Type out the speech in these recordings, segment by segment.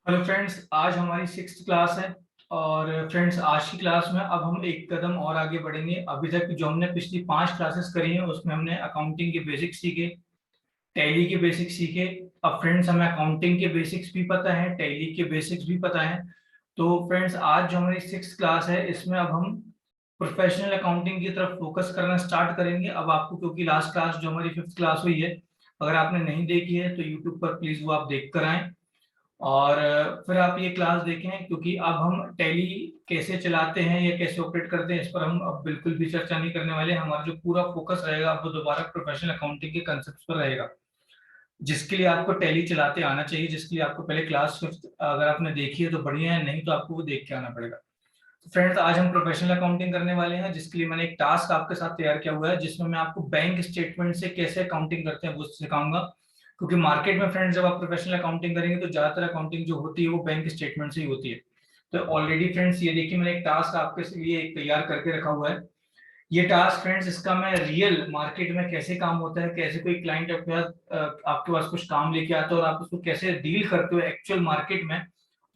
Hello friends, आज हमारी sixth class है। और फ्रेंड्स, आज की क्लास में अब हम एक कदम और आगे बढ़ेंगे। अभी तक जो हमने पिछली 5 क्लासेस करी हैं उसमें हमने अकाउंटिंग के बेसिक्स सीखे, टैली के बेसिक्स सीखे। अब फ्रेंड्स, हमें अकाउंटिंग के बेसिक्स भी पता है, टैली के बेसिक्स भी पता है। तो फ्रेंड्स, आज जो हमारी सिक्स्थ क्लास है इसमें अब हम प्रोफेशनल अकाउंटिंग की तरफ फोकस करना स्टार्ट करेंगे। अब आपको, क्योंकि लास्ट क्लास जो हमारी फिफ्थ क्लास हुई है, अगर आपने नहीं देखी है तो यूट्यूब पर प्लीज वो आप देख कर आएं। और फिर आप ये क्लास देखें, क्योंकि अब हम टैली कैसे चलाते हैं या कैसे ऑपरेट करते हैं इस पर हम अब बिल्कुल भी चर्चा नहीं करने वाले। हमारा जो पूरा फोकस रहेगा अब वो दोबारा प्रोफेशनल अकाउंटिंग के कंसेप्ट पर रहेगा, जिसके लिए आपको टैली चलाते आना चाहिए, जिसके लिए आपको पहले क्लास फिफ्थ अगर आपने देखी है तो बढ़िया है, नहीं तो आपको वो देख के आना पड़ेगा। तो फ्रेंड्स, आज हम प्रोफेशनल अकाउंटिंग करने वाले हैं, जिसके लिए मैंने एक टास्क आपके साथ तैयार किया हुआ है, जिसमें मैं आपको बैंक स्टेटमेंट से कैसे अकाउंटिंग करते हैं वो सिखाऊंगा। क्योंकि मार्केट में फ्रेंड्स, जब आप प्रोफेशनल अकाउंटिंग करेंगे तो ज्यादातर अकाउंटिंग जो होती है वो बैंक स्टेटमेंट से ही होती है। तो ऑलरेडी फ्रेंड्स, ये देखिए मैंने एक टास्क आपके लिए एक तैयार करके रखा हुआ है। ये टास्क फ्रेंड्स, इसका मैं रियल मार्केट में कैसे काम होता है, कैसे कोई क्लाइंट आपके पास कुछ काम लेके आता है और आप उसको कैसे डील करते हो एक्चुअल मार्केट में,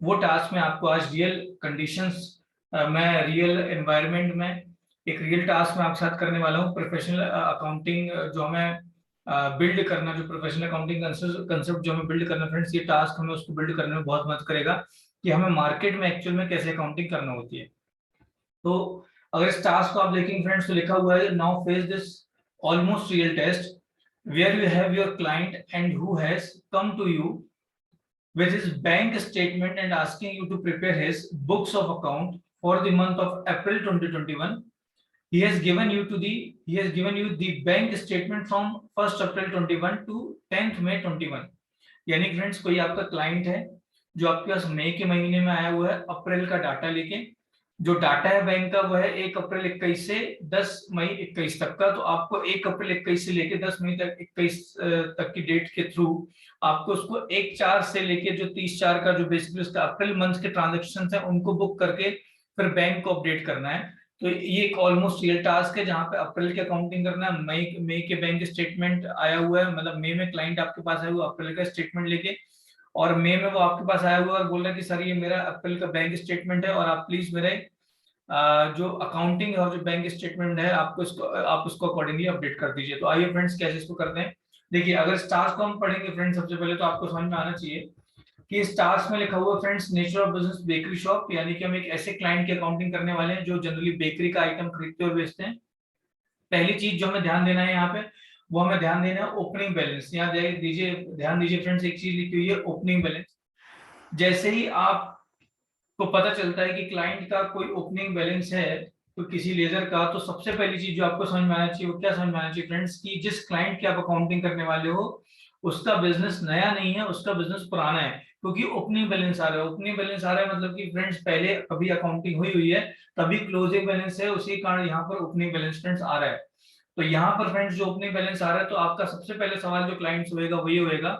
वो टास्क मैं आपको आज रियल कंडीशंस में, रियल एनवायरनमेंट में एक रियल टास्क मैं आपके साथ करने वाला हूँ। प्रोफेशनल अकाउंटिंग जो हमें बिल्ड करना, जो प्रोफेशनल अकाउंटिंग कंसेप्ट जो हमें बिल्ड करना फ्रेंड्स, ये टास्क हमें उसको बिल्ड करने में बहुत मदद करेगा कि हमें मार्केट में एक्चुअल में कैसे अकाउंटिंग करना होती है। तो अगर इस टास्क को आप देखेंगे फ्रेंड्स तो लिखा हुआ है, now face this almost real test where you have your client and who has come to you with his bank statement and asking you to prepare his books of account for the month of April 2021. He has given you the bank statement from 1st April 21 to 10th May 21। यानी friends, कोई आपका client है जो आपके पास मई के महीने में आया हुआ है अप्रैल का डाटा लेके। जो डाटा है बैंक का वो है 1 अप्रैल 21 से 10 मई 21 तक का। तो आपको 1 अप्रैल 21 से लेके 10 मई 21 तक की डेट के थ्रू आपको उसको 1/4 से लेके जो 30/4 का जो बेसिकली उसका अप्रैल मंथ के ट्रांजेक्शन है उनको बुक करके फिर बैंक को अपडेट करना है। तो ये एक ऑलमोस्ट रियल टास्क है, जहां पे अप्रैल की अकाउंटिंग करना है। मई मई के बैंक स्टेटमेंट आया हुआ है, मतलब मई में क्लाइंट आपके पास आया हुआ अप्रैल का स्टेटमेंट लेके, और मई में वो आपके पास आया हुआ और बोल रहा है कि सर ये मेरा अप्रैल का बैंक स्टेटमेंट है और आप प्लीज मेरे जो अकाउंटिंग और जो बैंक स्टेटमेंट है आप उसको अकॉर्डिंगली अपडेट कर दीजिए। तो आइए फ्रेंड्स, कैसे इसको करते हैं। देखिए, अगर स्टार्स को हम पढ़ेंगे फ्रेंड्स, सबसे पहले तो आपको समझ में आना चाहिए कि स्टार्स में लिखा हुआ friends, nature of business bakery shop, यानी कि हम एक ऐसे क्लाइंट की अकाउंटिंग करने वाले हैं जो जनरली बेकरी का आइटम खरीदते और बेचते हैं। पहली चीज जो हमें ध्यान देना है यहाँ पे, वो हमें ध्यान देना है ओपनिंग बैलेंस। यहाँ दीजिए, ध्यान दीजिए फ्रेंड्स, एक चीज लिखी हुई है ओपनिंग बैलेंस। जैसे ही आपको पता चलता है कि क्लाइंट का कोई ओपनिंग बैलेंस है तो किसी लेजर का, तो सबसे पहली चीज जो आपको समझ में आना चाहिए वो क्या समझ में आना चाहिए फ्रेंड्स, कि जिस क्लाइंट की आप अकाउंटिंग करने वाले हो उसका बिजनेस नया नहीं है, उसका बिजनेस पुराना है। क्योंकि ओपनिंग बैलेंस आ रहा है, ओपनिंग बैलेंस आ रहा है मतलब कि फ्रेंड्स पहले कभी अकाउंटिंग हुई हुई है, तभी क्लोजिंग बैलेंस है, उसी कारण यहाँ पर ओपनिंग बैलेंस फ्रेंड्स आ रहा है। तो यहाँ पर फ्रेंड्स जो ओपनिंग बैलेंस आ रहा है, तो आपका सबसे पहले सवाल जो क्लाइंट से होगा वो ये होगा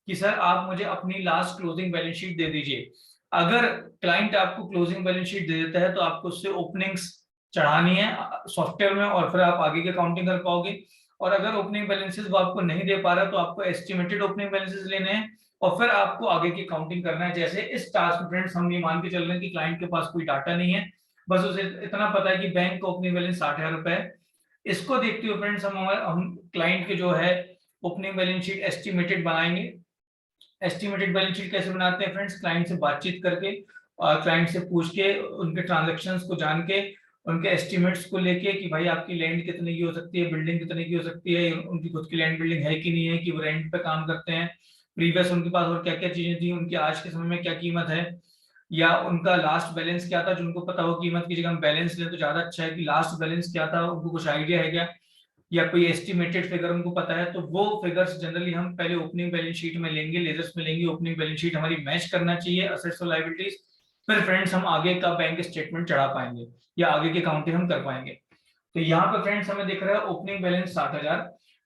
कि सर आप मुझे अपनी लास्ट क्लोजिंग बैलेंस शीट दे दीजिए। अगर क्लाइंट आपको क्लोजिंग बैलेंस शीट दे देता है तो आपको उससे ओपनिंग्स चढ़ानी है सॉफ्टवेयर में, और फिर आप आगे की अकाउंटिंग कर पाओगे। और अगर ओपनिंग बैलेंसेस वो आपको नहीं दे पा रहा तो आपको एस्टिमेटेड ओपनिंग बैलेंसेस लेने हैं और फिर आपको आगे की काउंटिंग करना है। जैसे इस टास्क में फ्रेंड्स हम ये मान के चल रहे हैं कि क्लाइंट के पास कोई डाटा नहीं है, बस उसे इतना पता है कि बैंक का ओपनिंग बैलेंस 60,000 रुपए है। इसको देखते हुए फ्रेंड्स हम क्लाइंट के जो है ओपनिंग बैलेंस शीट एस्टिमेटेड बनाएंगे। एस्टिमेटेड बैलेंस शीट कैसे बनाते हैं फ्रेंड्स, क्लाइंट से बातचीत करके और क्लाइंट से पूछ के उनके ट्रांजेक्शन्स को जान के उनके एस्टिमेट्स को लेके कि भाई आपकी लैंड कितने की हो सकती है, बिल्डिंग कितने की हो सकती है, उनकी खुद की लैंड बिल्डिंग है कि नहीं है, कि वो रेंट पे काम करते हैं, प्रीवियस उनके पास और क्या क्या चीजें थी, उनकी आज के समय में क्या कीमत है, या उनका लास्ट बैलेंस क्या था। जो उनको पता हो कीमत की जगह हम बैलेंस लें तो ज्यादा अच्छा है कि लास्ट बैलेंस क्या था, उनको कुछ आइडिया है क्या, या कोई एस्टिमेटेड फिगर उनको पता है। तो वो फिगर्स जनरली हम पहले ओपनिंग बैलेंस शीट में लेंगे, लेजर्स में लेंगे। ओपनिंग बैलेंस शीट हमारी मैच करना चाहिए असेट्स और लायबिलिटीज। फिर फ्रेंड्स हम आगे का बैंक स्टेटमेंट चढ़ा पाएंगे या आगे की काउंटिंग हम कर पाएंगे। तो यहाँ पे फ्रेंड्स हमें दिख रहा है ओपनिंग बैलेंस 60,000,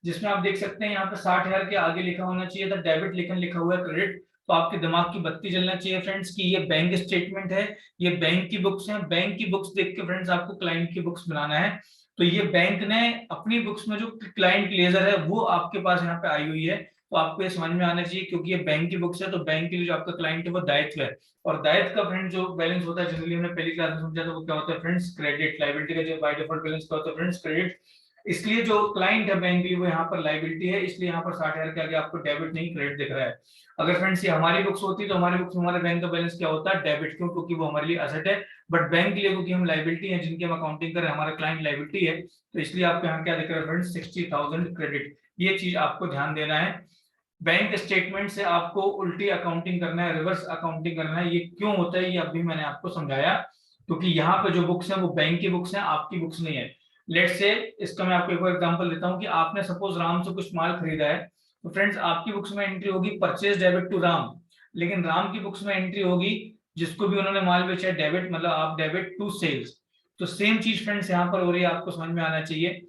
जिसमें आप देख सकते हैं यहाँ पे 60,000 के आगे लिखा होना चाहिए था डेबिट, लेकिन लिखा हुआ है क्रेडिट। तो आपके दिमाग की बत्ती जलना चाहिए फ्रेंड्स कि ये बैंक स्टेटमेंट है, ये बैंक की बुक्स हैं। बैंक की बुक्स देख के फ्रेंड्स आपको क्लाइंट की बुक्स बनाना है। तो ये बैंक ने अपनी बुक्स में जो क्लाइंट लेजर है वो आपके पास यहाँ पे आई हुई है, तो आपको ये समझ में आना चाहिए, क्योंकि ये बैंक की बुक्स है तो बैंक के लिए जो आपका क्लाइंट है वो दायित्व है, और दायित्व का फ्रेंड जो बैलेंस होता है जनरली हमने पहली क्लास में समझा था वो क्या होता है फ्रेंड्स, क्रेडिट। लायबिलिटी का जो बाय डिफॉल्ट बैलेंस क्या होता है फ्रेंड्स, क्रेडिट। इसलिए जो क्लाइंट है बैंक की वो यहाँ पर लायबिलिटी है, इसलिए यहाँ पर 60,000 के आगे आपको डेबिट नहीं क्रेडिट दिख रहा है। अगर फ्रेंड्स ये हमारी बुक्स होती तो हमारी बुक्स में हमारे बैंक का बैलेंस क्या होता है, डेबिट। क्यों? क्योंकि वो हमारे लिए असेट है, बट बैंक के लिए क्योंकि हम लायबिलिटी है जिनकी हम अकाउंटिंग कर रहे हैं, हमारा क्लाइंट लायबिलिटी है, तो इसलिए आपको यहाँ क्या दिख रहा है फ्रेंड्स, 60,000 क्रेडिट। ये चीज आपको ध्यान देना है। बैंक स्टेटमेंट से आपको उल्टी अकाउंटिंग करना है, रिवर्स अकाउंटिंग करना है। ये क्यों होता है ये अभी मैंने आपको समझाया, क्योंकि यहाँ पे जो बुक्स हैं वो बैंक की बुक्स हैं, आपकी बुक्स नहीं है। लेट से इसका मैं आपको एक और एग्जांपल देता हूँ कि आपने सपोज राम से कुछ माल खरीदा है, तो फ्रेंड्स आपकी बुक्स में एंट्री होगी परचेज डेबिट टू राम, लेकिन राम की बुक्स में एंट्री होगी जिसको भी उन्होंने माल बेचा है डेबिट, मतलब आप डेबिट टू सेल्स। तो सेम चीज फ्रेंड्स यहाँ पर हो रही है, आपको समझ में आना चाहिए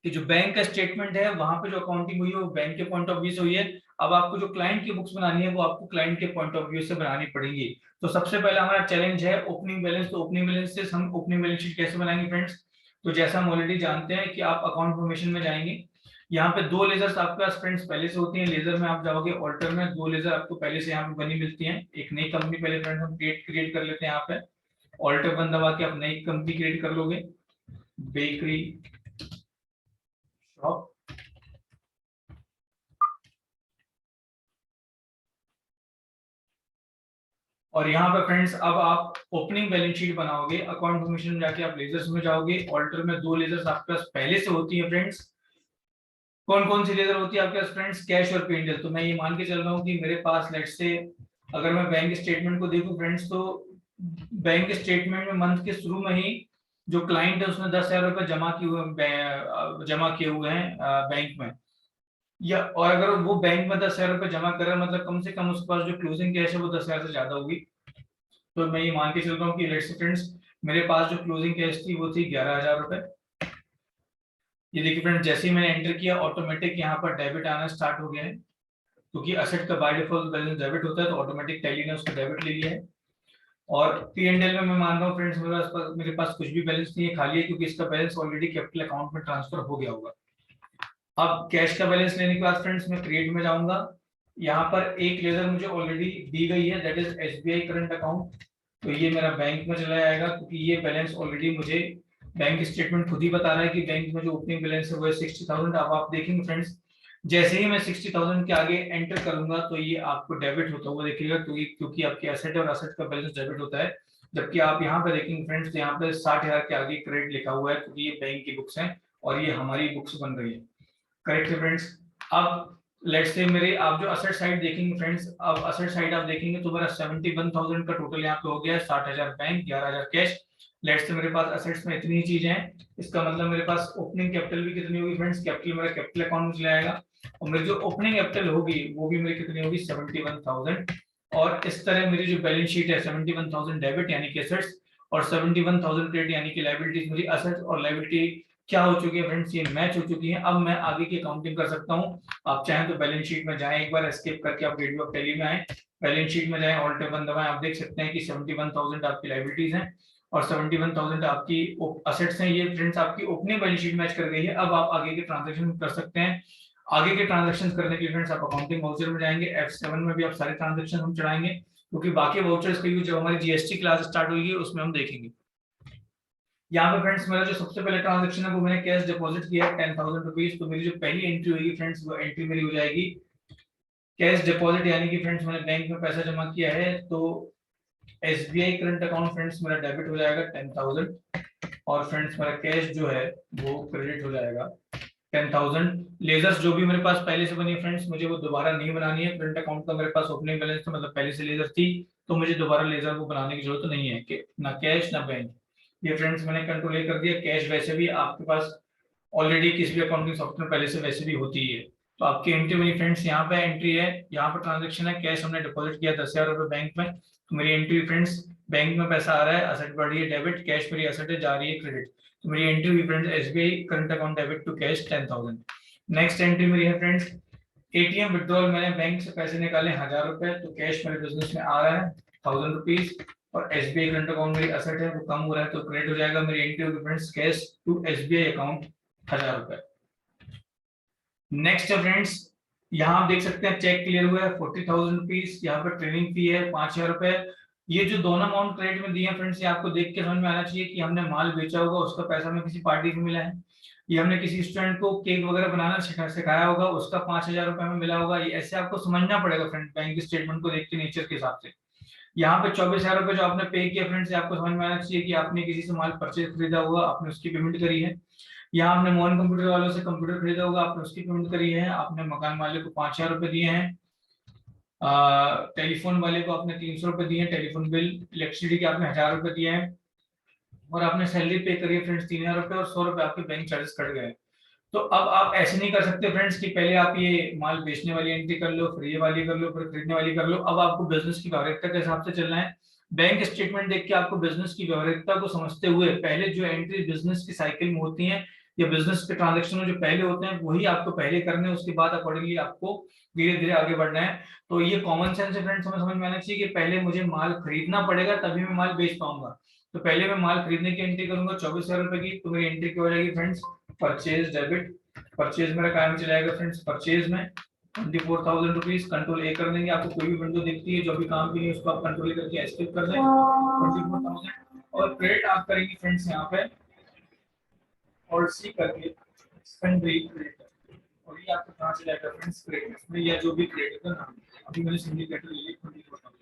कि जो बैंक का स्टेटमेंट है वहां पे जो अकाउंटिंग हुई है वो बैंक के पॉइंट ऑफ व्यू से हुई है। अब आपको जो क्लाइंट की बुक्स बनानी है वो आपको क्लाइंट के पॉइंट ऑफ व्यू से बनानी पड़ेगी। तो सबसे पहला हमारा चैलेंज है ओपनिंग बैलेंस। तो ओपनिंग बैलेंस से हम ओपनिंग बैलेंस शीट कैसे बनाएंगे फ्रेंड्स, तो जैसा हम ऑलरेडी जानते हैं कि आप अकाउंट फॉर्मेशन में जाएंगे, यहाँ पे दो लेजर्स आपके पास फ्रेंड्स पहले से होती हैं। लेजर में आप जाओगे, ऑल्टर में दो लेजर आपको पहले से यहाँ पे बनी मिलती हैं। एक नई कंपनी पहले फ्रेंड्स हम क्रिएट कर लेते हैं। यहाँ पे ऑल्टर बन दबा के आप नई कंपनी क्रिएट कर लोगे, बेकरी शॉप। और यहाँ पे फ्रेंड्स अब आप ओपनिंग बैलेंस शीट बनाओगे। अकाउंट फॉर्मेशन में जाके आप लेजर्स में जाओगे, ऑल्टर में दो लेजर्स आपके पास पहले से होती है फ्रेंड्स। कौन कौन सी लेजर होती है आपके पास फ्रेंड्स, कैश और पेंडल। तो मैं ये मान के चल रहा हूँ कि मेरे पास लेट्स से अगर मैं बैंक स्टेटमेंट को देखूं फ्रेंड्स, तो बैंक स्टेटमेंट में मंथ के शुरू में ही जो क्लाइंट है उसने 10,000 रुपए जमा किए हुए हैं बैंक में, या और अगर वो बैंक में 10,000 रुपए जमा कर रहा है मतलब कम से कम उसके पास जो क्लोजिंग कैश है वो 10,000 से ज्यादा होगी। तो मैं ये मान के चल रहा हूँ कि लेट्स से फ्रेंड्स मेरे पास जो क्लोजिंग कैश थी वो थी 11,000 रुपए। ये देखिए फ्रेंड्स जैसे ही मैंने एंटर किया ऑटोमेटिक यहाँ पर डेबिट आना स्टार्ट हो गया है, क्योंकि असेट का बाय डिफॉल्ट बैलेंस डेबिट होता है तो ऑटोमेटिक टैली ने उसका डेबिट ले लिया है। और P&L में मैं मान रहा हूँ फ्रेंड्स मेरे पास कुछ भी बैलेंस नहीं है, खाली है, क्योंकि इसका बैलेंस ऑलरेडी कैपिटल अकाउंट में ट्रांसफर हो गया होगा। अब कैश का बैलेंस लेने के बाद फ्रेंड्स मैं क्रिएट में जाऊंगा। यहाँ पर एक लेजर मुझे ऑलरेडी दी गई है, that is SBI current account. तो ये मेरा बैंक में चला जाएगा, क्योंकि ये बैलेंस ऑलरेडी मुझे बैंक स्टेटमेंट खुद ही बता रहा है कि बैंक में जो ओपनिंग बैलेंस है वो है 60,000। अब आप देखेंगे फ्रेंड्स जैसे ही मैं 60,000 के आगे एंटर करूंगा तो ये आपको डेबिट होता हुआ देखिएगा, क्योंकि आपकी एसेट है और एसेट का बैलेंस डेबिट होता है। जबकि आप यहाँ पे देखेंगे फ्रेंड्स यहाँ पे 60,000 के आगे क्रेडिट लिखा हुआ है, क्योंकि ये बैंक की बुक्स हैं और ये हमारी बुक्स बन रही है। करेक्ट है फ्रेंड्स। अब लेट्स से मेरे आप जो असेट साइड देखेंगे फ्रेंड्स, अब असेट साइड आप देखेंगे तो मेरा 71,000 का टोटल यहाँ पे हो गया है। 60,000 बैंक, 11,000 कैश। लेट्स से मेरे पास असेट्स में इतनी ही चीजें हैं, इसका मतलब मेरे पास ओपनिंग कैपिटल भी कितनी होगी फ्रेंड्स, कैपिटल मेरा कैपिटल अकाउंट में चला जाएगा और मेरी जो ओपनिंग कैपिटल होगी वो भी मेरी कितनी होगी 71,000। और इस तरह मेरी जो बैलेंस शीट है 71,000 डेबिट यानी कि एसेट्स और 71,000 क्रेडिट यानी कि लायबिलिटीज। मेरी असेट्स और लायबिलिटी क्या हो चुकी है फ्रेंड्स, ये मैच हो चुकी है। अब मैं आगे की अकाउंटिंग कर सकता हूँ। आप चाहें तो बैलेंस शीट में जाएं, एक बार एस्केप करके आप वीडियो ऑफ टैली में आए, बैलेंस शीट में जाएं, ऑल्ट वन दबाएं, आप देख सकते हैं कि 71,000 आपकी लायबिलिटीज हैं और 71,000 आपकी असेट्स हैं। ये फ्रेंड्स आपकी ओपनिंग बैलेंस शीट मैच कर गई है। अब आप आगे के ट्रांजेक्शन कर सकते हैं। आगे के ट्रांजेक्शन करने के लिए फ्रेंड्स आप अकाउंटिंग वाउचर में जाएंगे, F7 में भी आप सारे ट्रांजेक्शन हम चढ़ाएंगे, क्योंकि बाकी वाउचर्स का यूज जब हमारी GST क्लास स्टार्ट होगी उसमें हम देखेंगे। यहाँ पे फ्रेंड्स मेरा जो सबसे पहले ट्रांजेक्शन है वो मैंने कैश डिपॉजिट किया है 10,000 रुपीज। तो मेरी जो पहली एंट्री होगी फ्रेंड्स वो एंट्री मेरी हो जाएगी कैश डिपॉजिट, यानी कि फ्रेंड्स मैंने बैंक में पैसा जमा किया है तो SBI करंट अकाउंट फ्रेंड्स मेरा डेबिट हो जाएगा 10,000 और फ्रेंड्स मेरा कैश जो है वो क्रेडिट हो जाएगा 10,000। लेजर्स जो भी मेरे पास पहले से बनी है फ्रेंड्स मुझे वो दोबारा नहीं बनानी है। करंट अकाउंट का मेरे पास ओपनिंग बैलेंस था, मतलब पहले से लेजर थी, तो मुझे दोबारा लेजर को बनाने की जरूरत नहीं है कि ना कैश ना बैंक। ये फ्रेंड्स मैंने कंट्रोल ए कर दिया। कैश वैसे भी आपके पास ऑलरेडी किसी भी अकाउंटिंग सॉफ्टवेयर पहले से वैसे भी होती है। तो आपकी एंट्री मेरी फ्रेंड्स यहाँ पे एंट्री है, यहाँ पर ट्रांजेक्शन है, कैश हमने डिपॉजिट किया 10,000 रुपए बैंक में, तो मेरी एंट्री फ्रेंड्स बैंक में पैसा आ रहा है, असेट बढ़ रही है डेबिट, कैश मेरी असेट है जा रही है क्रेडिट। तो मेरी एंट्री हुई friends SBI current account debit to cash 10,000। Next entry मेरी है फ्रेंड्स ATM विड्रॉल, मैंने बैंक से पैसे निकाले 1,000 रुपए, तो कैश मेरे बिजनेस में आ रहा है 1,000 रुपीज और SBI करंट अकाउंट मेरी असेट है वो कम हो रहा है तो क्रेडिट हो जाएगा। मेरी एंट्री होगी friends cash to SBI account 1,000 रुपए। नेक्स्ट है फ्रेंड्स यहाँ आप देख सकते हैं चेक क्लियर हुआ है 40,000 रुपीज, यहाँ पर ट्रेनिंग फी है 5,000 रुपए। ये जो दोनों अमाउंट क्रेडिट में दिए हैं फ्रेंड्स, ये आपको देख के समझ में आना चाहिए कि हमने माल बेचा होगा, उसका पैसा हमें किसी पार्टी को मिला है। ये हमने किसी स्टूडेंट को केक वगैरह बनाना सिखाया होगा, उसका 5,000 रुपए हमें मिला होगा। ये ऐसे आपको समझना पड़ेगा फ्रेंड, बैंक स्टेटमेंट को देख के नेचर के हिसाब से। यहाँ पे 24,000 रुपए जो आपने पे किया फ्रेंड्स, आपको समझ में आना चाहिए कि आपने किसी से माल परचेज खरीदा होगा, आपने उसकी पेमेंट करी है। यहाँ आपने मोहन कंप्यूटर वालों से कंप्यूटर खरीदा होगा, आपने उसकी पेमेंट करी है। आपने मकान वाले को 5,000 रुपए दिए हैं। टेलीफोन वाले को आपने 300 रुपए दिए हैं टेलीफोन बिल। इलेक्ट्रिसिटी के आपने 1,000 रुपए दिए हैं। और आपने सैलरी पे करी है फ्रेंड्स 3,000 रुपए, और 100 रुपए आपके बैंक चार्जेस कट गए। तो अब आप ऐसे नहीं कर सकते फ्रेंड्स कि पहले आप ये माल बेचने वाली एंट्री कर लो, फिर ये वाली कर लो, फिर खरीदने वाली कर लो। अब आपको बिजनेस की व्यावहारिकता के हिसाब से चलना है। बैंक स्टेटमेंट देख के आपको बिजनेस की व्यावहारिकता को समझते हुए पहले जो एंट्री बिजनेस की साइकिल में होती है या बिजनेस के ट्रांजेक्शन में जो पहले होते हैं वही आपको पहले करने हैं, उसके बाद अकॉर्डिंगली आपको धीरे धीरे आगे बढ़ना है। तो ये कॉमन सेंस है फ्रेंड्स, हमें समझ में आना चाहिए कि पहले मुझे माल खरीदना पड़ेगा तभी मैं माल बेच पाऊंगा। तो पहले मैं माल खरीदने की एंट्री करूंगा 24,000 रुपए की, तो मेरी एंट्री क्या हो जाएगी फ्रेंड्स, परचेज डेबिट। परचेज मेरा काम चलाएगा फ्रेंड्स, परचेज में 24,000 रुपीज। कंट्रोल ए कर देंगे, आपको कोई भी विंडो दिखती है जो भी काम की नहीं उसको आप कंट्रोल करके एस्केप कर दें 24,000। और क्रेडिट आप करेंगे फ्रेंड्स यहाँ पे और सी करके सन्ड्री क्रेडिट, और ये आपको कहाँ से जाएगा फ्रेंड्स, क्रेडिट में या जो भी क्रेडिट का नाम। अभी मैंने सिंडिकेटर ले लिया 24,000।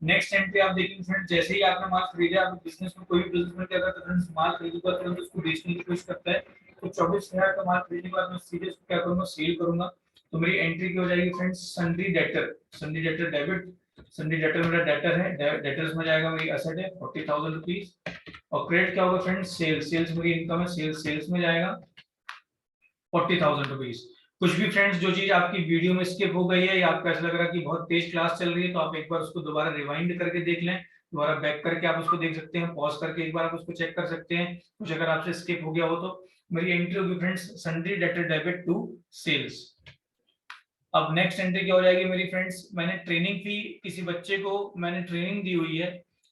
नेक्स्ट एंट्री आप देखेंगे फ्रेंड्स, जैसे ही आपने माल खरीदा, आप बिजनेस में कोई भी बिजनेस में क्या करता है फ्रेंड्स, माल खरीदूंगा तुरंत उसको बेचने की कोशिश करता है। तो 24,000 का माल खरीदने के बाद मैं सीधे उसको क्या करूंगा, सेल करूंगा। तो मेरी एंट्री क्या हो जाएगी friends, sundry debtor. Sundry debtor debit, sundry debtor मेरा डेटर है, डेटर्स में जाएगा मेरी एसेट है 40,000 रुपीज। और क्रेडिट क्या होगा फ्रेंड्स, सेल्स। सेल्स मेरी इनकम है, सेल्स में जाएगा 40,000 रुपीज। कुछ भी फ्रेंड्स जो चीज आपकी वीडियो में स्किप हो गई है या आपको ऐसा लग रहा है कि बहुत तेज क्लास चल रही है, तो आप एक बार उसको दोबारा रिवाइंड करके देख लें, दोबारा बैक करके आप उसको देख सकते हैं, पॉज करके एक बार आप उसको चेक कर सकते हैं कुछ अगर आपसे स्किप हो गया हो तो। मेरी एंट्री होगी friends, sundry debtor debit to sales. अब नेक्स्ट एंट्री क्या हो जाएगी मेरी फ्रेंड्स, मैंने ट्रेनिंग फी, किसी बच्चे को मैंने ट्रेनिंग दी हुई है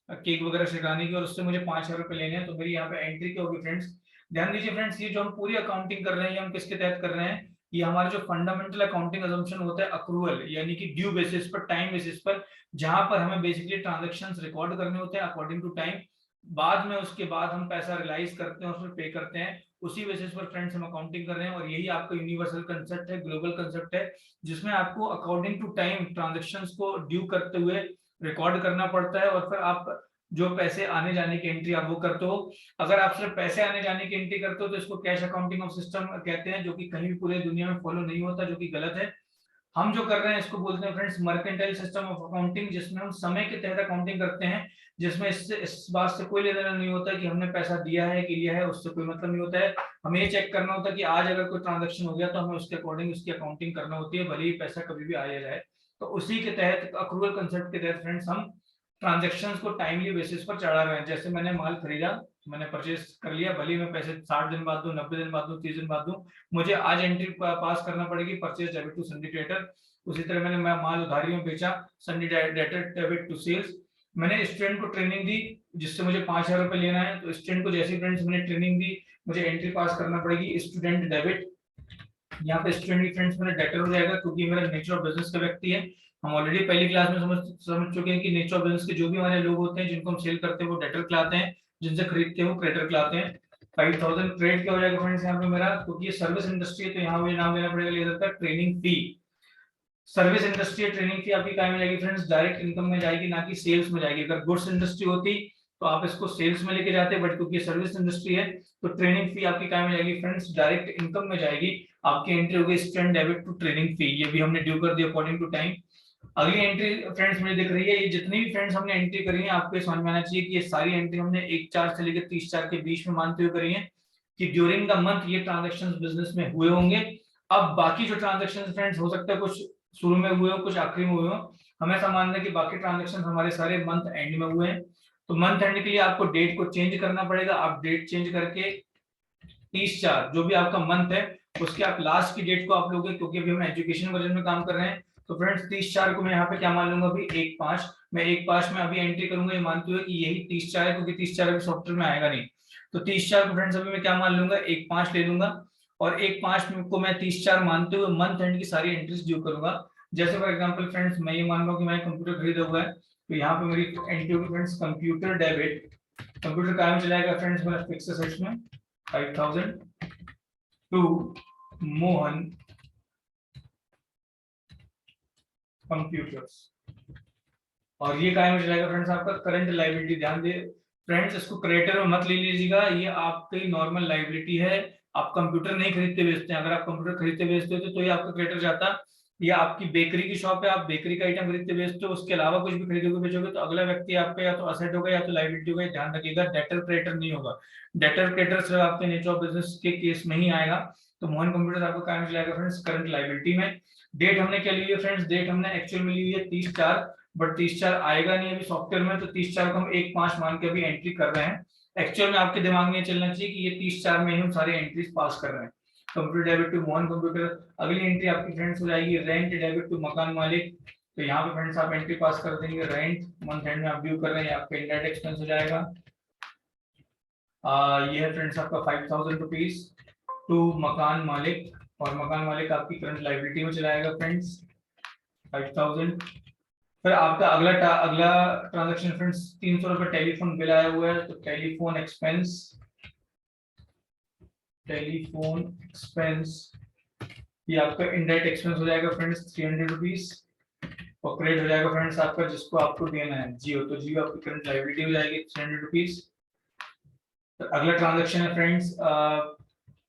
केक वगैरह सिखाने की और उससे मुझे 5,000 रुपए लेने हैं। तो मेरी यहाँ पे एंट्री क्या होगी फ्रेंड्स, ध्यान दीजिए फ्रेंड्स, ये जो हम पूरी अकाउंटिंग कर रहे हैं ये हम किसके तहत कर रहे हैं, ये हमारा जो फंडामेंटल अकाउंटिंग अजम्पशन होता है अक्रूवल, यानी कि ड्यू बेसिस पर, टाइम बेसिस पर, जहां पर हमें बेसिकली ट्रांजेक्शंस रिकॉर्ड करने होते हैं अकॉर्डिंग टू टाइम। बाद में उसके बाद हम पैसा रियलाइज करते हैं और फिर पे करते हैं, उसी बेसिस पर फ्रेंड्स हम अकाउंटिंग कर रहे हैं। और यही आपका यूनिवर्सल कंसेप्ट है, ग्लोबल कंसेप्ट है, जिसमें आपको अकॉर्डिंग टू टाइम ट्रांजेक्शंस को ड्यू करते हुए रिकॉर्ड करना पड़ता है, और फिर आप जो पैसे आने जाने की एंट्री आप वो करते हो। अगर आप सिर्फ पैसे आने जाने की एंट्री करते हो तो इसको कैश अकाउंटिंग ऑफ सिस्टम कहते हैं, जो कि कहीं भी पूरे दुनिया में फॉलो नहीं होता, जो कि गलत है। हम जो कर रहे हैं इसको बोलते हैं friends mercantile system of accounting, जिसमें हम समय के तहत अकाउंटिंग करते हैं, जिसमें इससे इस बात से कोई लेना नहीं होता कि हमने पैसा दिया है कि लिया है, उससे कोई मतलब नहीं होता है। हमें ये चेक करना होता है कि आज अगर कोई ट्रांजैक्शन हो गया तो हमें उसके अकॉर्डिंग उसकी अकाउंटिंग करना होती है, भले ही पैसा कभी भी आया जाए। तो उसी के तहत अक्रूवल कंसेप्ट के तहत फ्रेंड्स हम ट्रांजेक्शन्स को टाइमली बेसिस पर चढ़ा रहे हैं। जैसे मैंने माल खरीदा, मैंने परचेज कर लिया, भले ही मैं पैसे 60 दिन बाद दूं, 90 दिन बाद दूं, 30 दिन बाद दूं, मुझे आज एंट्री पास करना पड़ेगी, purchase debit to sundry debtor. उसी तरह मैंने माल उधारी में बेचा, sundry debtor debit to sales. मैंने स्टूडेंट को ट्रेनिंग दी जिससे मुझे 5,000 रुपए लेना है, तो स्टूडेंट को जैसे फ्रेंड्स मैंने ट्रेनिंग दी, मुझे एंट्री पास करना पड़ेगी स्टूडेंट डेबिट। यहाँ पे स्टूडेंट फ्रेंड्स मेरा डेटर हो जाएगा, क्योंकि मेरा नेचर ऑफ बिजनेस का व्यक्ति है। हम ऑलरेडी पहली क्लास में समझ चुके हैं कि नेचर ऑफ बिजनेस के जो भी हमारे लोग होते हैं जिनको हम सेल करते हैं वो डेटर कहलाते हैं, जिनसे खरीदते हैं वो क्रेडिटर कहलाते हैं। 5,000 क्रेडिट क्या हो जाएगा फ्रेंड्स यहाँ पे मेरा, क्योंकि ये सर्विस इंडस्ट्री है तो यहाँ मुझे नाम लेना पड़ेगा लेजर का, ट्रेनिंग फी। सर्विस इंडस्ट्री ट्रेनिंग फी आपकी क्या में जाएगी फ्रेंड्स, डायरेक्ट इनकम में जाएगी, ना कि सेल्स में जाएगी। अगर गुड्स इंडस्ट्री होती तो आप इसको सेल्स में लेके जाते, बट क्योंकि सर्विस इंडस्ट्री है तो ट्रेनिंग फी आपकी क्या में जाएगी फ्रेंड्स, डायरेक्ट इनकम में जाएगी। आपकी एंट्री होगी स्टूडेंट डेबिट टू ट्रेनिंग फी, ये भी हमने ड्यू कर दी अकॉर्डिंग टू टाइम। अगली एंट्री फ्रेंड्स मुझे दिख रही है, ये जितनी भी फ्रेंड्स हमने एंट्री करी है आपको समझ में आना चाहिए कि ये सारी एंट्री हमने 1/4 से लेकर 30/4 के बीच में मानते हुए करी है कि ड्यूरिंग द मंथ ये ट्रांजैक्शंस बिजनेस में हुए होंगे। अब बाकी जो ट्रांजैक्शंस फ्रेंड्स हो सकता है कुछ शुरू में हुए हो, कुछ आखिरी में हुए हो, हमें ऐसा मानना है कि बाकी ट्रांजैक्शन हमारे सारे मंथ एंड में हुए हैं। तो मंथ एंड के लिए आपको डेट को चेंज करना पड़ेगा। आप डेट चेंज करके 30/4 जो भी आपका मंथ है उसके आप लास्ट की डेट को आप लोगे, क्योंकि अभी हम एजुकेशन वर्जन में काम कर रहे हैं। तो फ्रेंड्स 30/4 को मैं यहाँ पे क्या मान लूंगा, अभी 1/5 मैं 1/5 में अभी एंट्री करूंगा ये मानते हुए कि यही 30/4 है, क्योंकि 30/4 अभी सॉफ्टवेयर में आएगा नहीं। तो 30/4 को फ्रेंड्स अभी मैं क्या मान लूंगा, 1/5 ले लूंगा। और 1/5 को मैं 30/4 मानते हुए मंथ एंड की सारी एंट्रीज ड्यू करूंगा। जैसे फॉर एग्जांपल फ्रेंड्स मैं ये मान रहा हूँ कि मैं कंप्यूटर खरीदा हुआ है, तो यहाँ पे मेरी एंट्री होगी फ्रेंड्स कंप्यूटर डेबिट। कंप्यूटर काम चलाएगा फ्रेंड्स मेरा फिक्स एसेट्स में 5000 टू मोहन कंप्यूटर्स। और ये कायम चलाएगा फ्रेंड्स आपका करंट लायबिलिटी। ध्यान दे फ्रेंड्स, इसको क्रेडिटर में मत ले लीजिएगा, ये आपकी नॉर्मल लायबिलिटी है। आप कंप्यूटर नहीं खरीदते बेचते हैं, अगर आप कंप्यूटर खरीदते बेचते हो तो ये आपका क्रेडिटर जाता। ये आपकी बेकरी की शॉप है, आप बेकरी का आइटम खरीदते बेचते हो, उसके अलावा कुछ भी खरीदोगे बेचोगे तो अगला व्यक्ति आपका या तो असेट होगा या तो लायबिलिटी होगा। ध्यान रखिएगा, डेटर क्रेडिटर नहीं होगा। डेटर क्रेडिटर सिर्फ आपके नेचर ऑफ बिजनेस के केस में ही आएगा। तो मोहन कंप्यूटर आपका कायम चलाएगा फ्रेंड्स करंट लायबिलिटी में। डेट हमने क्या ली है फ्रेंड्स, डेट हमने एक्चुअल में ली हुई है 30/4, बट 30/4 आएगा नहीं अभी सॉफ्टवेयर में, तो 30/4 को हम 1/5 मान के अभी एंट्री कर रहे हैं। एक्चुअल में आपके दिमाग में चलना चाहिए कि ये 30/4 में हम सारे एंट्रीज पास कर रहे हैं। Computer debit to Mohan computer. अगली एंट्री आपकी फ्रेंड्स हो जाएगी रेंट डेबिट टू मकान मालिक। तो यहाँ पे फ्रेंड्स आप एंट्री पास कर देंगे रेंट, मंथ एंड में आप ड्यू कर रहे हैं, आपका इनडायरेक्ट एक्सपेंस हो जाएगा। ये है फ्रेंड्स आपका 5000 रुपीज टू मकान मालिक, और मकान मालिक आपकी करंट लायबिलिटी में चलाएगा फ्रेंड्स 5000। फिर आपका अगला ट्रांजैक्शन फ्रेंड्स 300 रुपए टेलीफोन बिल आया हुआ है, तो टेलीफोन एक्सपेंस ये आपका इनडायरेक्ट एक्सपेंस हो जाएगा फ्रेंड्स 300 रुपीज। और क्रेडिट हो जाएगा फ्रेंड्स आपका जिसको आपको देना है जियो, तो जियो आपकी करंट लायबिलिटी हो जाएगी 300 रुपीज। तो अगला ट्रांजैक्शन है फ्रेंड्स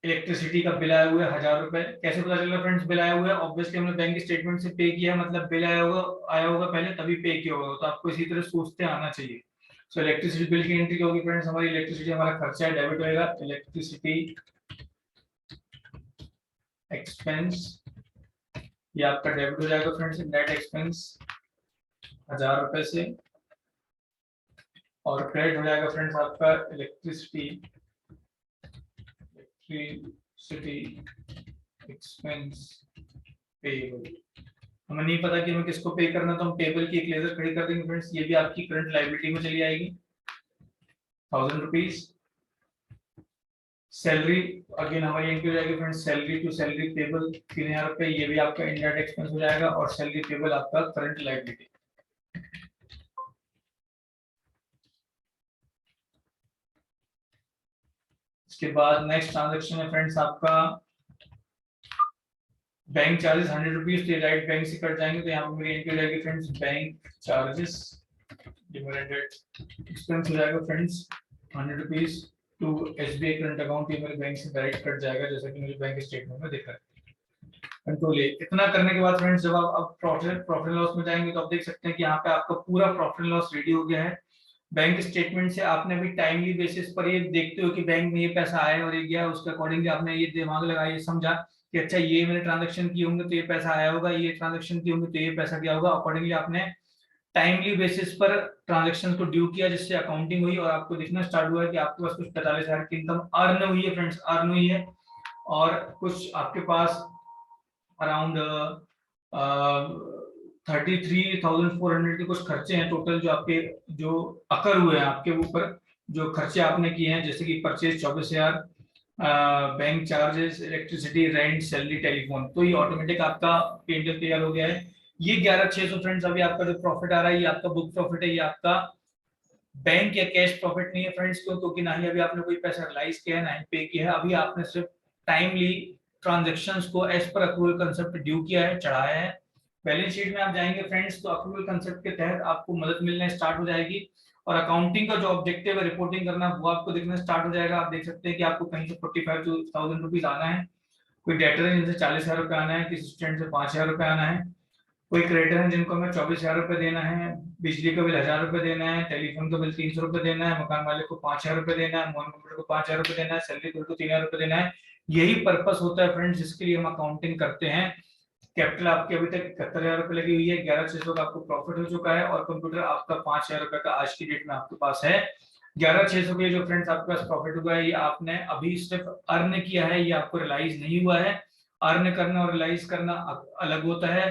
इलेक्ट्रिसिटी का बिल आया हुआ है 1000 रुपए। कैसे पता चल रहा है फ्रेंड्स बिल आया हुआ है, ऑब्वियसली हमने बैंक स्टेटमेंट से पे किया है, मतलब बिल आया होगा पहले तभी पे किया होगा, तो आपको इसी तरह सोचते आना चाहिए। सो इलेक्ट्रिसिटी बिल की एंट्री होगी फ्रेंड्स, हमारी इलेक्ट्रिसिटी हमारा खर्चा है, डेबिट होएगा इलेक्ट्रिसिटी एक्सपेंस, ये आपका डेबिट हो जाएगा फ्रेंड्स नेट एक्सपेंस 1000 रुपए से। और क्रेडिट हो जाएगा फ्रेंड्स आपका इलेक्ट्रिसिटी एक्सपेंस पेएबल। हमें नहीं पता कि हमें किसको पे करना, तो हम पेबल की एक लेजर खड़ी कर देंगे फ्रेंड्स, ये भी आपकी करंट लायबिलिटी में चली आएगी 1000 रुपीज। सैलरी अगेन हमारी एंट्री हो जाएगी friends salary to salary payable 3000 रुपए, ये भी आपका इनडायरेक्ट एक्सपेंस हो जाएगा, और सैलरी पेबल आपका करंट लायबिलिटी। इसके बाद नेक्स्ट ट्रांजैक्शन है फ्रेंड्स आपका बैंक चार्जेस 100 रुपीज, तो राइट बैंक से कट जाएंगे, तो यहाँ पर मेरी एंट्री हो जाएगी फ्रेंड्स बैंक चार्जेस एक्सपेंस हो जाएगा friends 100 rupees to SBI current account, ये मेरे बैंक से डायरेक्ट कट जाएगा जैसा कि मुझे बैंक स्टेटमेंट में दिख रहा है। कंट्रोल ए। इतना करने के बाद फ्रेंड्स जब आप अब प्रॉफिट लॉस में जाएंगे तो आप देख सकते हैं कि यहाँ पे आपका पूरा प्रॉफिट लॉस रेडी हो गया है। बैंक स्टेटमेंट से आपने भी टाइमली बेसिस पर ये देखते हो कि बैंक में ये पैसा आया और ये गया, उसके अकॉर्डिंगली आपने ये दिमाग लगाया, ये समझा कि अच्छा ये मैंने ट्रांजेक्शन किए होंगे तो ये पैसा आया होगा, ये ट्रांजेक्शन किए होंगे तो ये पैसा गया होगा। अकॉर्डिंगली आपने टाइमली बेसिस पर ट्रांजेक्शन को ड्यू किया, जिससे अकाउंटिंग हुई और आपको दिखना स्टार्ट हुआ है कि आपके पास कुछ 45,000 की इनकम अर्न हुई है फ्रेंड्स, अर्न हुई है। और कुछ आपके पास अराउंड 33,400 के कुछ खर्चे हैं टोटल जो आपके जो अकर हुए हैं आपके ऊपर, जो खर्चे आपने किए हैं, जैसे कि purchase 24,000, bank charges, electricity, rent, salary, telephone, तो ये ऑटोमेटिक आपका P&L तैयार हो गया है। ये 11,600 फ्रेंड्स अभी आपका जो प्रॉफिट आ रहा है ये आपका बुक प्रॉफिट है, ये आपका बैंक या कैश प्रॉफिट नहीं है फ्रेंड्स। क्यों? क्योंकि ना ही अभी आपने कोई पैसा रिलाइज किया है ना ही पे किया है, अभी आपने सिर्फ टाइमली ट्रांजैक्शंस को as per accrual concept do किया है, चढ़ाया है। बैलेंस शीट में आप जाएंगे फ्रेंड्स तो अक्रूवल कंसेप्ट के तहत आपको मदद मिलना स्टार्ट हो जाएगी, और अकाउंटिंग का जो ऑब्जेक्टिव है रिपोर्टिंग करना वो आपको दिखना स्टार्ट हो जाएगा। आप देख सकते हैं कि आपको कहीं से 45,000 रुपीज आना है, कोई डेटर है जिनसे 40,000 रुपए आना है, किसी स्टूडेंट से 5,000 रुपए आना है, कोई क्रेडिटर है जिनको हमें 24,000 रुपए देना है, बिजली का बिल 1,000 रुपए देना है, टेलीफोन का बिल 300 रुपए देना है, मकान मालिक को 5,000 रुपए देना है, मोहन कंप्यूटर को 5,000 रुपए देना है, सैलरी को 3,000 रुपए देना है। यही पर्पस होता है फ्रेंड्स जिसके लिए हम अकाउंटिंग करते हैं। कैपिटल आपकी अभी तक 71,000 रुपए लगी हुई है, 11,600 का आपको प्रॉफिट हो चुका है, और कंप्यूटर आपका 5,000 रुपए का आज की डेट में आपके पास है। 11,600 के जो फ्रेंड्स आपके पास प्रॉफिट हुआ है ये आपने अभी सिर्फ अर्न किया है, ये आपको रियलाइज नहीं हुआ है। अर्न करना और रियलाइज करना अलग होता है,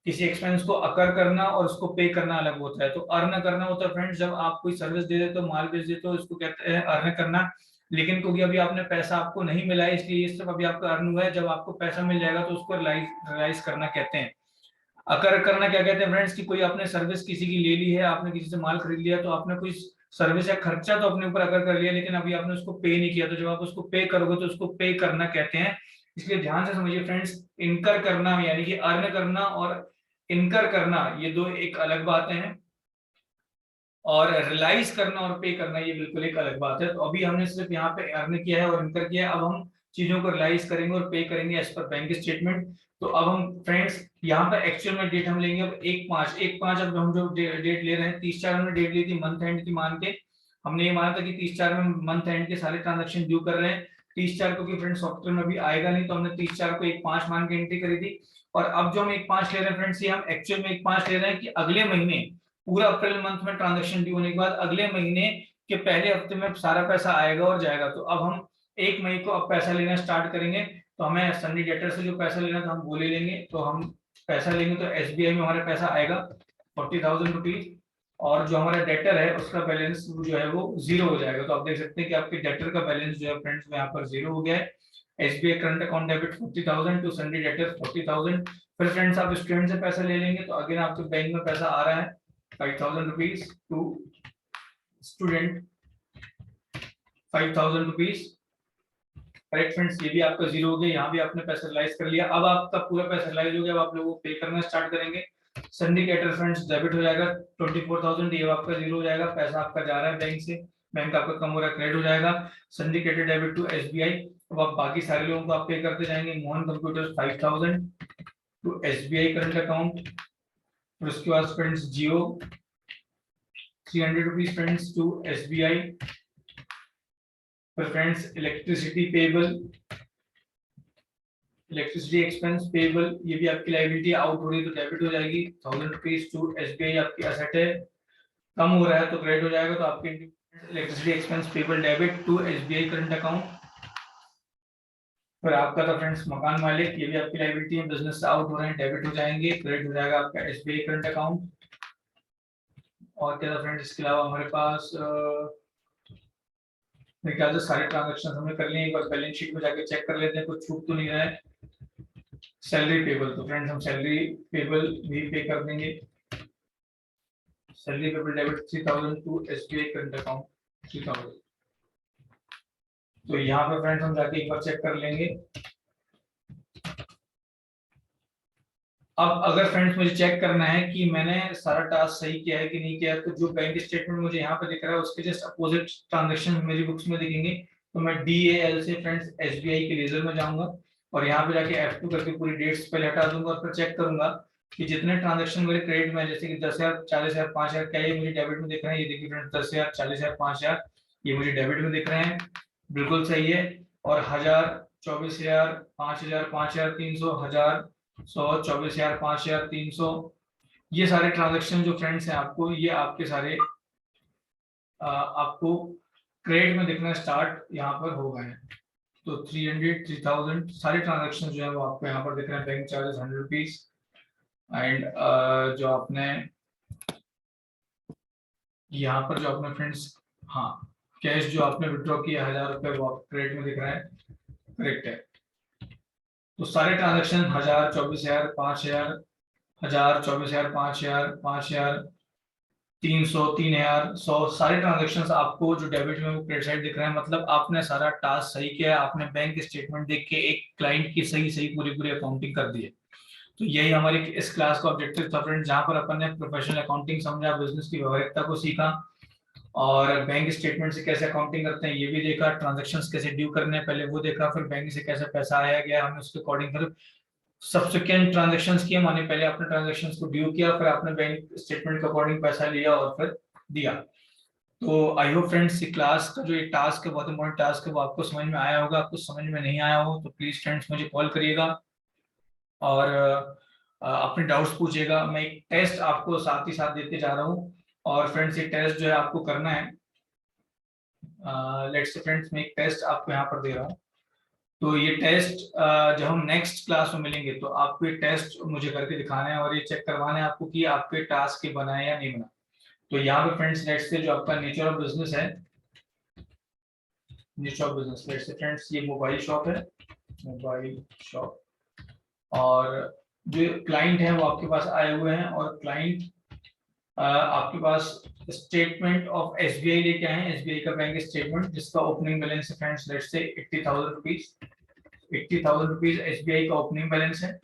किसी एक्सपेंस को अकर करना और उसको पे करना अलग होता है। तो अर्न करना होता है फ्रेंड्स जब आप कोई सर्विस दे देते हो, माल बेच देते हो, इसको कहते हैं अर्न करना। लेकिन क्योंकि अभी आपने पैसा आपको नहीं मिला है इसलिए ये सब अभी आपका अर्न हुआ है। जब आपको पैसा मिल जाएगा तो उसको रियलाइज करना कहते हैं। अकर करना क्या कहते हैं फ्रेंड्स, कि कोई आपने सर्विस किसी की ले ली है, आपने किसी से माल खरीद लिया, तो आपने कोई सर्विस या खर्चा तो अपने ऊपर अगर कर लिया, लेकिन अभी आपने उसको पे नहीं किया, तो जब आप उसको पे करोगे तो उसको पे करना कहते हैं। इसलिए ध्यान से समझिए फ्रेंड्स, इनकर करना यानी कि अर्न करना और इनकर करना ये दो एक अलग बातें हैं, और रियलाइज करना और पे करना ये बिल्कुल एक अलग बात है। तो अभी हमने सिर्फ यहाँ पे अर्न किया है और इनकर किया है, अब हम चीजों को रियलाइज करेंगे और पे करेंगे एज पर बैंक स्टेटमेंट। तो अब हम फ्रेंड्स यहाँ पर एक्चुअल में डेट हम लेंगे अब 1/5 अब हम जो डेट ले रहे हैं, 30/4 हमने डेट ली थी मंथ एंड की मान के। हमने ये माना था कि 30/4 में मंथ एंड के सारे ट्रांजेक्शन ड्यू कर रहे हैं। 30/4 को फ्रेंड्स सॉफ्टवेयर में अभी आएगा नहीं, तो हमने 30/4 को 1/5 मान के एंट्री करी थी। और अब जो हम 1/5 ले रहे हैं फ्रेंड्स, ये हम एक्चुअल में 1/5 ले रहे हैं कि अगले महीने पूरा अप्रैल मंथ में ट्रांजेक्शन ड्यू होने के बाद अगले महीने के पहले हफ्ते में सारा पैसा आएगा और जाएगा। तो अब हम 1 मई को अब पैसा लेना स्टार्ट करेंगे। तो हमें सन्नी डेटर से जो पैसा लेना था हम वो ले लेंगे। तो हम पैसा लेंगे तो एसबीआई में हमारा पैसा आएगा 40,000 रुपीज, और जो हमारा डेटर है उसका बैलेंस जो है वो 0 हो जाएगा। तो आप देख सकते हैं कि आपके डेटर का बैलेंस जो है फ्रेंड्स यहाँ पर 0 हो गया है। SBI current account debit 40,000 to sundry debtor 40,000। फिर फ्रेंड्स आप स्टूडेंट से पैसा ले लेंगे, तो अगेन आपके बैंक में पैसा आ रहा है 5,000 rupees to student 5,000 rupees. Correct friends, ये भी आपका 0 हो गया, यहाँ भी आपने पैसा रियलाइज कर लिया। अब आपका पूरा पैसा रियलाइज हो गया, अब आप लोगों को पे करना स्टार्ट करेंगे। सिंडिकेटर फ्रेंड्स डेबिट हो जाएगा 24,000, ये आपका 0 हो जाएगा, पैसा आपका जा रहा है बैंक से, बैंक आपका कम हो रहा है, क्रेडिट हो जाएगा। सिंडिकेटेड डेबिट टू एसबीआई। अब आप बाकी सारे लोगों को आप पे करते जाएंगे। Mohan computers 5,000 to SBI current account. फिर उसके बाद friends Jio 300 rupees friends to SBI. फिर friends electricity payable, electricity expense payable, ये भी आपकी लायबिलिटी आउट हो रही है तो डेबिट हो जाएगी 1,000 रुपीज टू एसबीआई। आपकी एसेट है, कम हो रहा है तो क्रेडिट हो जाएगा। तो आपके electricity expense payable debit to SBI current account. फिर आपका था फ्रेंड्स मकान मालिक, ये भी आपकी लायबिलिटी है, बिजनेस से आउट हो रहे हैं, डेबिट हो जाएंगे, क्रेडिट हो जाएगा आपका एसबीआई करंट अकाउंट। और क्या था फ्रेंड्स, इसके अलावा हमारे पास मेरे ख्याल से सारे ट्रांजेक्शन हमने कर लिए। एक बार बैलेंस शीट में जाके चेक कर लेते हैं कुछ छूट तो नहीं रहा है। सैलरी पेबल, तो फ्रेंड्स हम सैलरी पेबल भी पे कर देंगे। Salary payable debit 3,000 to SBI current account 3,000। तो यहाँ पे फ्रेंड्स हम जाके एक बार चेक कर लेंगे। अब अगर फ्रेंड्स मुझे चेक करना है कि मैंने सारा टास्क सही किया है कि नहीं किया है, तो जो बैंक स्टेटमेंट मुझे यहाँ पे दिख रहा है उसके जस्ट अपोजिट ट्रांजेक्शन मेरी बुक्स में दिखेंगे। तो मैं DAL से फ्रेंड्स एसबीआई के लेजर में जाऊंगा और यहाँ पे जाके F2 करके पूरी डेट्स पहले हटा दूंगा और फिर चेक करूंगा कि जितने ट्रांजेक्शन मेरे क्रेडिट में, जैसे कि 10,000, 40,000, 5,000, क्या ये मुझे डेबिट में दिख रहे हैं? ये देखिए फ्रेंड्स 10,000, 40,000, 5,000 ये मुझे डेबिट में दिख रहे हैं, बिल्कुल सही है। और 1,000, 24,000, 5,000, 5,300, 1,000, 100, 24,000, 5,000, 300, ये सारे ट्रांजेक्शन जो फ्रेंड्स हैं आपको, ये आपके सारे आपको क्रेडिट में दिखना स्टार्ट यहाँ पर हो गए हैं। तो 300, 3,000 सारे ट्रांजेक्शन जो है वो आपको यहाँ पर दिख रहे हैं। बैंक चार्जेस 100 रुपीज एंड जो आपने यहाँ पर जो आपने फ्रेंड्स हाँ कैश जो आपने विड्रॉ किया 1,000 रुपए वो आपको क्रेडिट में दिख रहा है, करेक्ट है। तो सारे ट्रांजेक्शन 1,000, 24,000, 5,000, 1,000, 24,000, 5,000, 5,000, 300, 3,000, 100 सारे ट्रांजेक्शन्स आपको जो डेबिट में वो क्रेडिट साइड दिख रहे हैं। मतलब आपने सारा टास्क सही किया है, आपने बैंक स्टेटमेंट देख के एक क्लाइंट की सही सही पूरी पूरी अकाउंटिंग कर दी है। तो यही हमारी इस क्लास का ऑब्जेक्टिव था फ्रेंड्स, जहां पर अपन ने प्रोफेशनल अकाउंटिंग समझा, बिजनेस की व्यवहारिकता को सीखा और बैंक स्टेटमेंट से कैसे अकाउंटिंग करते हैं ये भी देखा, ट्रांजेक्शन्स कैसे ड्यू करने हैं पहले वो देखा, फिर बैंक से कैसे पैसा आया गया हमने उसके अकॉर्डिंग फिर सब्सिक्वेंट ट्रांजेक्शंस किए, माने पहले आपने ट्रांजेक्शंस को ड्यू किया, फिर आपने बैंक स्टेटमेंट के अकॉर्डिंग पैसा लिया और फिर दिया। तो आई होप फ्रेंड्स ये क्लास का जो ये टास्क है बहुत इंपॉर्टेंट टास्क है वो आपको समझ में आया होगा। आपको समझ में नहीं आया हो तो प्लीज फ्रेंड्स मुझे कॉल करिएगा और अपने डाउट्स पूछिएगा। मैं एक टेस्ट आपको साथ ही साथ देते जा रहा हूँ और फ्रेंड्स ये टेस्ट जो है आपको करना है। लेट्स से फ्रेंड्स मैं एक टेस्ट आपको यहाँ पर दे रहा हूँ। तो ये टेस्ट जब हम नेक्स्ट क्लास में मिलेंगे तो आपको ये टेस्ट मुझे करके दिखाना है और ये चेक करवाना है आपको कि आपके टास्क के बना है या नहीं बना। तो यहाँ पे फ्रेंड्स लेट्स से जो आपका नेचर ऑफ बिजनेस है निच of business, let's say friends ये मोबाइल शॉप है, मोबाइल शॉप, और जो क्लाइंट है वो आपके पास आए हुए हैं, और क्लाइंट आपके पास स्टेटमेंट ऑफ एसबीआई लेके आए हैं, एसबीआई का बैंक स्टेटमेंट जिसका ओपनिंग बैलेंस है फ्रेंड्स लेट्स से 80,000 रुपीज, 80,000 रुपीज एसबीआई का ओपनिंग बैलेंस है।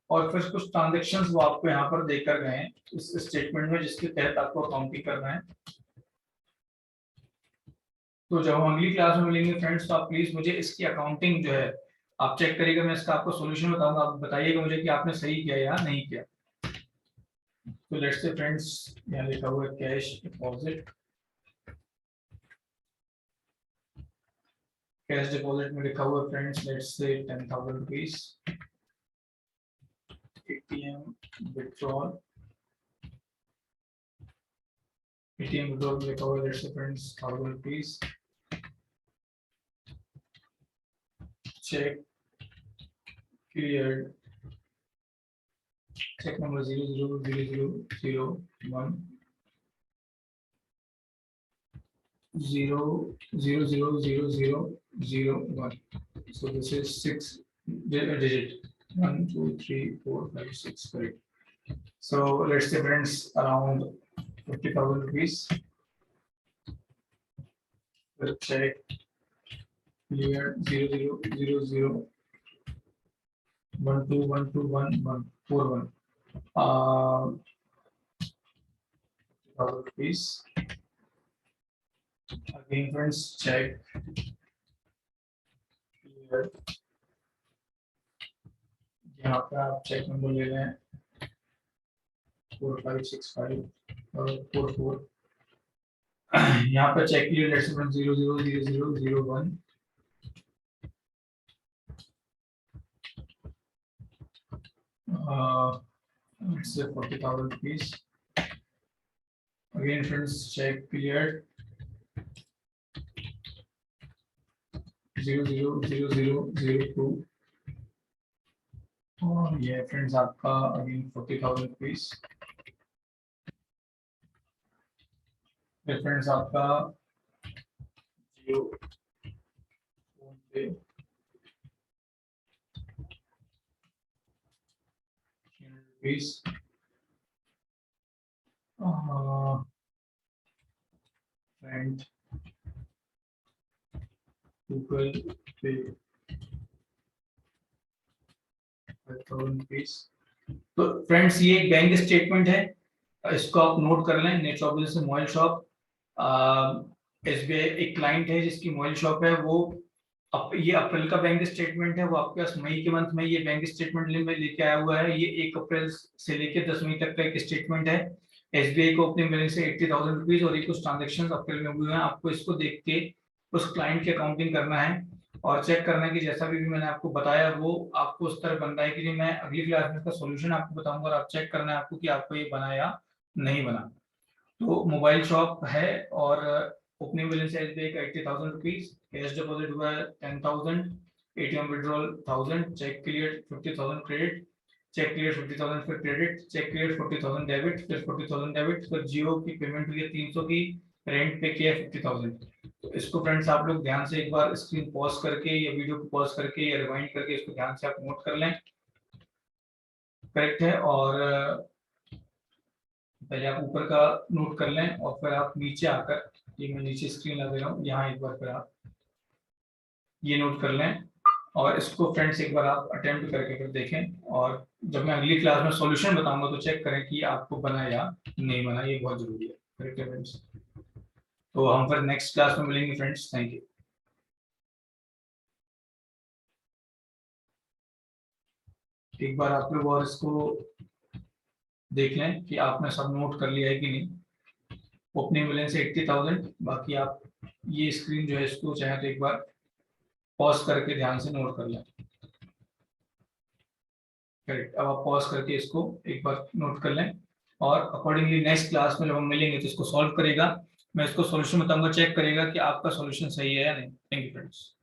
और फिर कुछ ट्रांजेक्शन्स वो आपको यहाँ पर देकर गए हैं इस स्टेटमेंट में, जिसके तहत आपको अकाउंटिंग करना है। तो जब हम अगली क्लास में मिलेंगे फ्रेंड्स, तो आप प्लीज मुझे इसकी अकाउंटिंग जो है आप चेक करिएगा, मैं इसका आपको सॉल्यूशन बताऊंगा, आप बताइएगा मुझे कि आपने सही किया या नहीं किया। तो लेट्स से फ्रेंड्स यहाँ लिखा हुआ है कैश डिपॉजिट, कैश डिपॉजिट में लिखा हुआ है friends let's say 10,000 rupees, ATM withdrawal, ATM withdrawal में लिखा हुआ है let's say friends 1,000 rupees, cheque cleared, check number 0000001 0000001. So this is 6 digit 1 2 3 4 5 6, correct. So let's say friends around 50,000 rupees. We'll check clear 00001212141 rupees. Again friends check clear, यहाँ पे आप check number ले लें 4565 और 44, यहाँ पे check clear let's say 0000001 let's say 40,000 rupees. Again friends check cleared 0000002 और ये फ्रेंड्स आपका अगेन 40,000 रुपीज, फ्रेंड्स आपका Jio phone pay rupees, friend Google pay 5,000 rupees. तो फ्रेंड्स ये एक बैंक स्टेटमेंट है, इसको आप नोट कर लें। Nature of business mobile shop, SBI एक क्लाइंट है जिसकी मोबाइल शॉप है, वो ये अप्रैल का बैंक स्टेटमेंट है, वो आपके पास मई के मंथ में ये बैंक स्टेटमेंट लेके आया हुआ है। ये 1 अप्रैल से लेके 10 मई तक का एक स्टेटमेंट है। एसबीआई को ओपनिंग बैलेंस है 80,000 रुपीज और ये कुछ ट्रांजेक्शन अप्रैल में हुए हैं। आपको इसको देख के उस क्लाइंट की अकाउंटिंग करना है और चेक करना है कि जैसा भी मैंने आपको बताया वो आपको उस तरह बन रहा है कि नहीं। मैं अगली क्लास में इसका सॉल्यूशन आपको बताऊंगा और आप चेक करना है आपको कि आपको ये बना या नहीं बना। तो मोबाइल शॉप है और ओपनिंग बैलेंस है एसबीआई का 80,000 रुपीज, कैश डिपॉजिट हुआ है 10,000, ATM withdrawal 1,000, cheque clear 50,000 credit, cheque clear 50,000 फिर क्रेडिट, चेक क्लियर 40,000 डेबिट, फिर 40,000 डेबिट, फिर जियो की पेमेंट हुई है 300 की, रेंट पे किया 50,000। तो इसको फ्रेंड्स आप लोग ध्यान से एक बार स्क्रीन पॉज करके या वीडियो को पॉज करके या रिवाइंड करके इसको ध्यान से आप नोट कर लें, करेक्ट है। और पहले आप ऊपर का नोट कर लें और फिर आप नीचे आकर, ये मैं नीचे स्क्रीन ला दे रहा हूँ, यहाँ एक बार फिर आप ये नोट कर लें और इसको फ्रेंड्स एक बार आप अटेम्प्ट करके फिर देखें और जब मैं अगली क्लास में सॉल्यूशन बताऊंगा तो चेक करें कि आपको बना या नहीं बना, ये बहुत जरूरी है, करेक्ट है फ्रेंड्स। तो हम फिर नेक्स्ट क्लास में मिलेंगे फ्रेंड्स, थैंक यू। एक बार आप लोग और इसको देख लें कि आपने सब नोट कर लिया है कि नहीं। ओपनिंग बैलेंस 80,000, बाकी आप ये स्क्रीन जो है इसको चाहे तो एक बार पॉज करके ध्यान से नोट कर लें, करेक्ट। अब आप पॉज करके इसको एक बार नोट कर लें और अकॉर्डिंगली नेक्स्ट क्लास में जब हम मिलेंगे तो इसको सॉल्व करेगा, मैं इसको सॉल्यूशन बताऊंगा, चेक करेगा कि आपका सॉल्यूशन सही है या नहीं। Thank you friends.